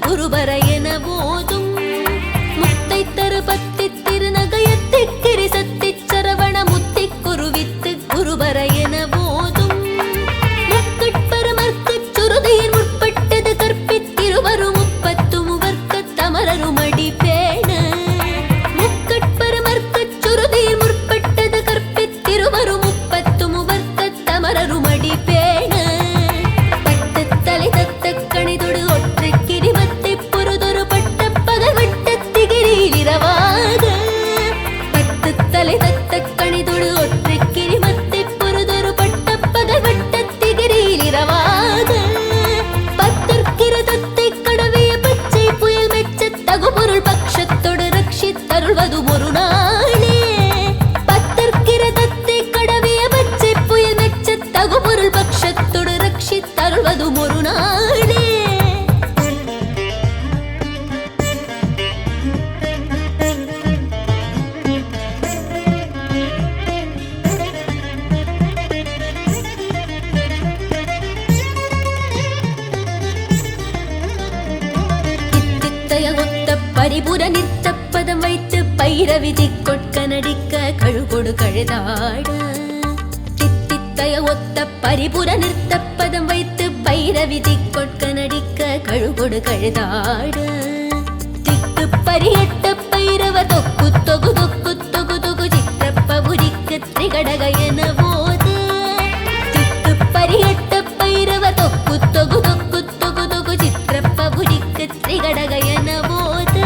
குருபர என போதும் முத்தை தரு பத்தி திருநகையத்தி கிரிசத்தி சரவண முத்தி குருவித்து குருபர என போதும் முக்கட்பரமர்க்கு சுருதியின் முற்பட்டது கற்பித்திருவரும் முப்பத்து முவர்க்க தமரருமடி பேண முக்கட்பரமர்க்கு சுருதியின் முற்பட்டது கற்பித்திருவரும் முப்பத்து முவர்க்க தமரருமடி பேண பட்டு தலை தத்த கணிதொடு ஒற்றை கிரிவத்தை பொருதொரு பட்ட பகவட்ட திகிரியில் இரவாக பட்டு தலை தத்த கணிதொடு ஒற்றை கிரிவத்தை பொருதொரு பட்ட பகவட்ட திகிரியில் இரவாக பத்தற்கிரதத்தை கடவிய பச்சை புயல் மெச்ச தகுபொருள் பட்சத்தொடு ரட்சித்தருள்வது ஒரு நாளே பத்தற்கிரதத்தை கடவிய பச்சை புயல் மெச்ச தகுபொருள் பட்சத்தொடு ரட்சித்தருள்வது ஒரு நாளே. ஒத்த பரிபுர நித்தப்பதம் வைத்து பைரவிதி கொட்க நடிக்க கழுகொடு கழுதாட தித்தித்தய ஒத்த பரிபுர நிறுத்தப்பதம் வைத்து பைரவிதி கொட்க நடிக்க கழுகொடு கழுதாட திக்கு பரியட்ட பைரவ தொக்கு தொகு தொக்கு தொகு தொகு சித்திரப்பபுரிக்கு திரிகடக என போது திக்கு பரியட்ட பைரவ தொக்கு தொகு தொக்கு தொகு தொகு சித்திரப்பபுரிக்கு திரிகடக என போது